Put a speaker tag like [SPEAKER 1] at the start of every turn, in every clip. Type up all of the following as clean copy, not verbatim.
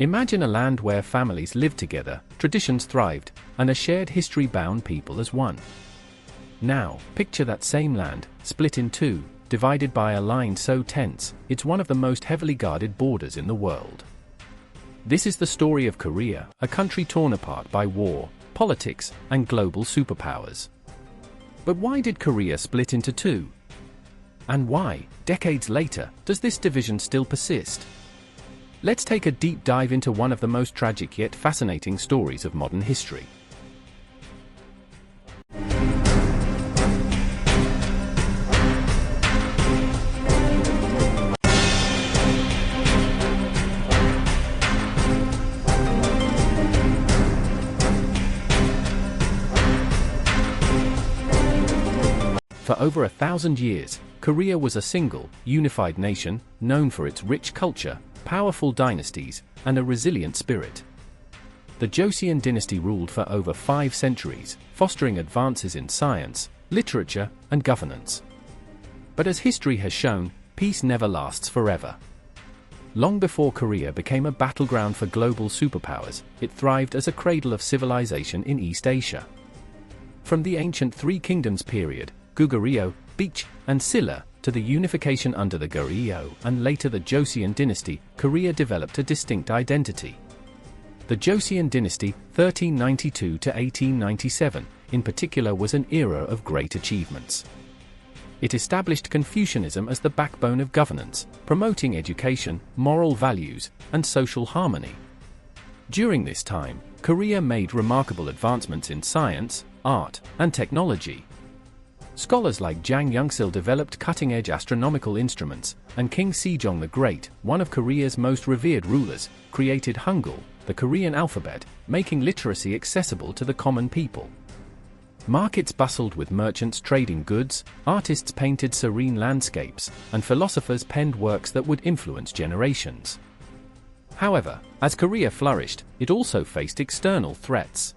[SPEAKER 1] Imagine a land where families lived together, traditions thrived, and a shared history bound people as one. Now, picture that same land, split in two, divided by a line so tense, it's one of the most heavily guarded borders in the world. This is the story of Korea, a country torn apart by war, politics, and global superpowers. But why did Korea split into two? And why, decades later, does this division still persist? Let's take a deep dive into one of the most tragic yet fascinating stories of modern history. For over 1,000 years, Korea was a single, unified nation, known for its rich culture, powerful dynasties, and a resilient spirit. The Joseon dynasty ruled for over 5 centuries, fostering advances in science, literature, and governance. But as history has shown, peace never lasts forever. Long before Korea became a battleground for global superpowers, it thrived as a cradle of civilization in East Asia. From the ancient Three Kingdoms period, Goguryeo, Beech, and Silla, to the unification under the Goryeo and later the Joseon dynasty, Korea developed a distinct identity. The Joseon dynasty, 1392 to 1897, in particular was an era of great achievements. It established Confucianism as the backbone of governance, promoting education, moral values, and social harmony. During this time, Korea made remarkable advancements in science, art, and technology. Scholars like Jang Youngsil developed cutting-edge astronomical instruments, and King Sejong the Great, one of Korea's most revered rulers, created Hangul, the Korean alphabet, making literacy accessible to the common people. Markets bustled with merchants trading goods, artists painted serene landscapes, and philosophers penned works that would influence generations. However, as Korea flourished, it also faced external threats.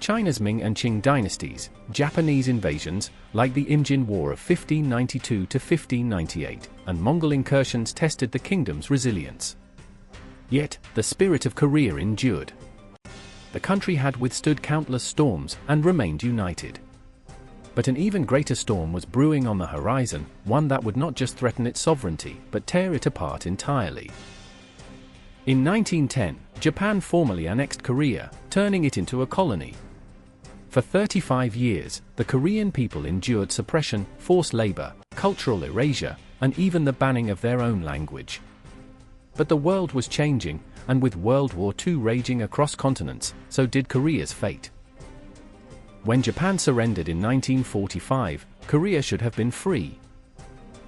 [SPEAKER 1] China's Ming and Qing dynasties, Japanese invasions, like the Imjin War of 1592 to 1598, and Mongol incursions tested the kingdom's resilience. Yet, the spirit of Korea endured. The country had withstood countless storms and remained united. But an even greater storm was brewing on the horizon, one that would not just threaten its sovereignty, but tear it apart entirely. In 1910, Japan formally annexed Korea, turning it into a colony. For 35 years, the Korean people endured suppression, forced labor, cultural erasure, and even the banning of their own language. But the world was changing, and with World War II raging across continents, so did Korea's fate. When Japan surrendered in 1945, Korea should have been free.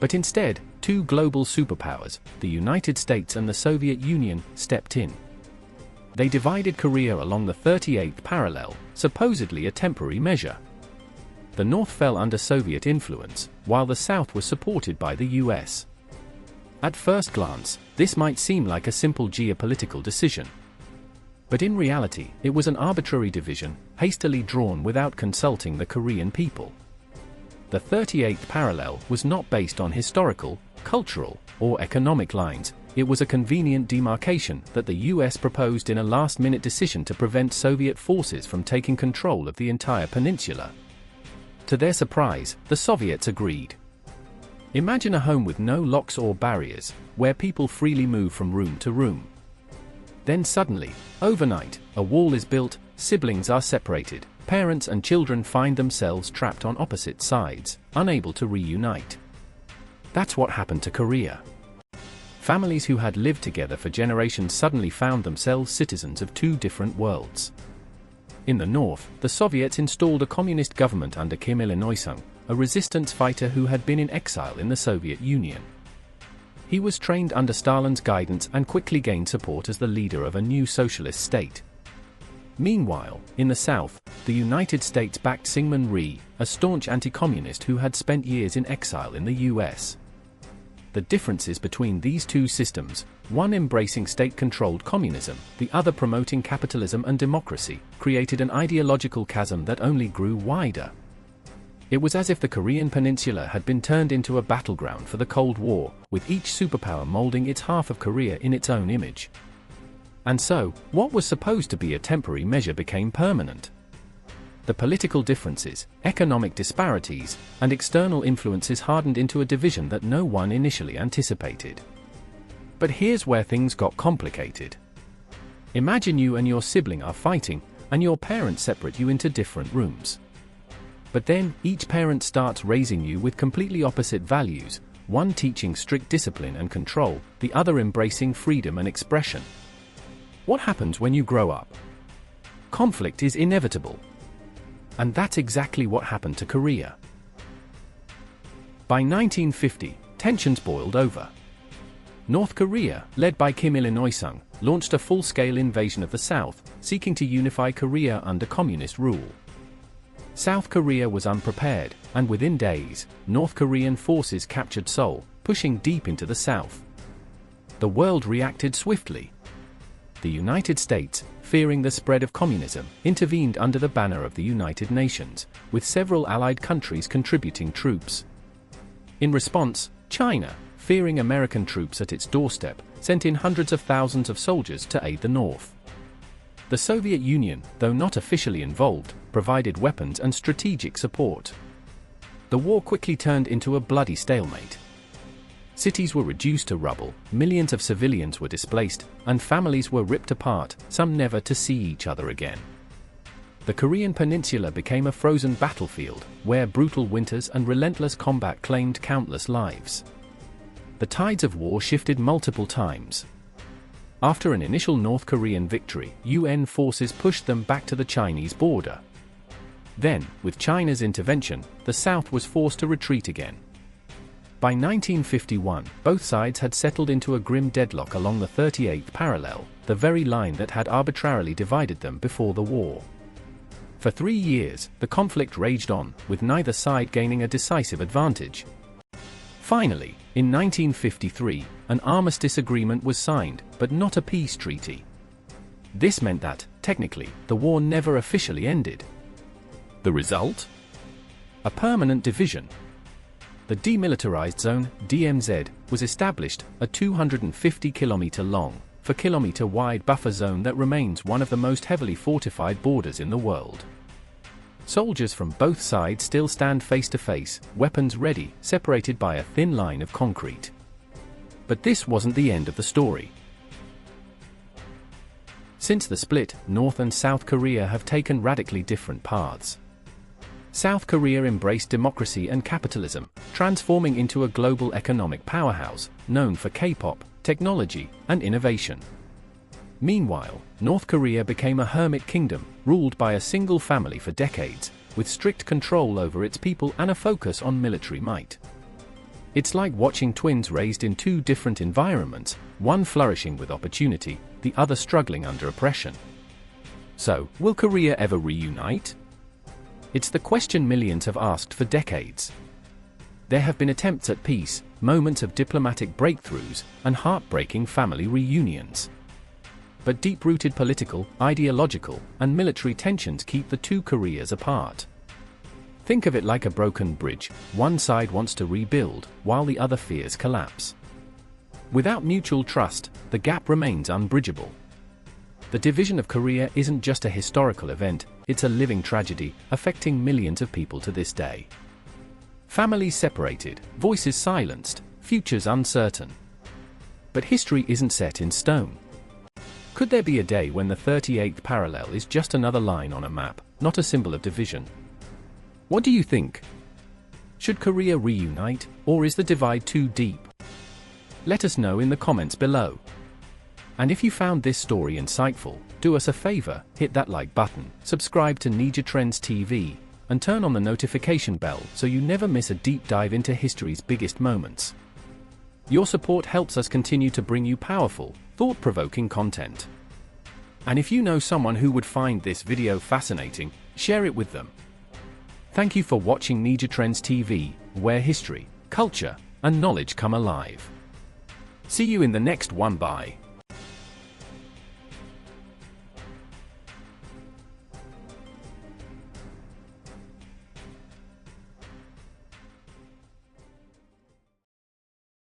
[SPEAKER 1] But instead, two global superpowers, the United States and the Soviet Union, stepped in. They divided Korea along the 38th parallel, supposedly a temporary measure. The North fell under Soviet influence, while the South was supported by the US. At first glance, this might seem like a simple geopolitical decision. But in reality, it was an arbitrary division, hastily drawn without consulting the Korean people. The 38th parallel was not based on historical, cultural, or economic lines. It was a convenient demarcation that the US proposed in a last-minute decision to prevent Soviet forces from taking control of the entire peninsula. To their surprise, the Soviets agreed. Imagine a home with no locks or barriers, where people freely move from room to room. Then suddenly, overnight, a wall is built, siblings are separated, parents and children find themselves trapped on opposite sides, unable to reunite. That's what happened to Korea. Families who had lived together for generations suddenly found themselves citizens of two different worlds. In the north, the Soviets installed a communist government under Kim Il-sung, a resistance fighter who had been in exile in the Soviet Union. He was trained under Stalin's guidance and quickly gained support as the leader of a new socialist state. Meanwhile, in the south, the United States backed Syngman Rhee, a staunch anti-communist who had spent years in exile in the US. The differences between these two systems, one embracing state-controlled communism, the other promoting capitalism and democracy, created an ideological chasm that only grew wider. It was as if the Korean Peninsula had been turned into a battleground for the Cold War, with each superpower molding its half of Korea in its own image. And so, what was supposed to be a temporary measure became permanent. The political differences, economic disparities, and external influences hardened into a division that no one initially anticipated. But here's where things got complicated. Imagine you and your sibling are fighting, and your parents separate you into different rooms. But then, each parent starts raising you with completely opposite values, one teaching strict discipline and control, the other embracing freedom and expression. What happens when you grow up? Conflict is inevitable. And that's exactly what happened to Korea. By 1950, tensions boiled over. North Korea, led by Kim Il-sung, launched a full-scale invasion of the South, seeking to unify Korea under communist rule. South Korea was unprepared, and within days, North Korean forces captured Seoul, pushing deep into the South. The world reacted swiftly. The United States, fearing the spread of communism, intervened under the banner of the United Nations, with several allied countries contributing troops. In response, China, fearing American troops at its doorstep, sent in hundreds of thousands of soldiers to aid the North. The Soviet Union, though not officially involved, provided weapons and strategic support. The war quickly turned into a bloody stalemate. Cities were reduced to rubble, millions of civilians were displaced, and families were ripped apart, some never to see each other again. The Korean Peninsula became a frozen battlefield, where brutal winters and relentless combat claimed countless lives. The tides of war shifted multiple times. After an initial North Korean victory, UN forces pushed them back to the Chinese border. Then, with China's intervention, the South was forced to retreat again. By 1951, both sides had settled into a grim deadlock along the 38th parallel, the very line that had arbitrarily divided them before the war. For 3 years, the conflict raged on, with neither side gaining a decisive advantage. Finally, in 1953, an armistice agreement was signed, but not a peace treaty. This meant that, technically, the war never officially ended. The result? A permanent division. The Demilitarized Zone, DMZ, was established, a 250-kilometer-long, 4-kilometer-wide buffer zone that remains one of the most heavily fortified borders in the world. Soldiers from both sides still stand face to face, weapons ready, separated by a thin line of concrete. But this wasn't the end of the story. Since the split, North and South Korea have taken radically different paths. South Korea embraced democracy and capitalism, transforming into a global economic powerhouse, known for K-pop, technology, and innovation. Meanwhile, North Korea became a hermit kingdom, ruled by a single family for decades, with strict control over its people and a focus on military might. It's like watching twins raised in two different environments, one flourishing with opportunity, the other struggling under oppression. So, will Korea ever reunite? It's the question millions have asked for decades. There have been attempts at peace, moments of diplomatic breakthroughs, and heartbreaking family reunions. But deep-rooted political, ideological, and military tensions keep the two Koreas apart. Think of it like a broken bridge. One side wants to rebuild, while the other fears collapse. Without mutual trust, the gap remains unbridgeable. The division of Korea isn't just a historical event, it's a living tragedy, affecting millions of people to this day. Families separated, voices silenced, futures uncertain. But history isn't set in stone. Could there be a day when the 38th parallel is just another line on a map, not a symbol of division? What do you think? Should Korea reunite, or is the divide too deep? Let us know in the comments below. And if you found this story insightful, do us a favor, hit that like button, subscribe to NaijaTrends TV, and turn on the notification bell so you never miss a deep dive into history's biggest moments. Your support helps us continue to bring you powerful, thought-provoking content. And if you know someone who would find this video fascinating, share it with them. Thank you for watching NaijaTrends TV, where history, culture, and knowledge come alive. See you in the next one. Bye.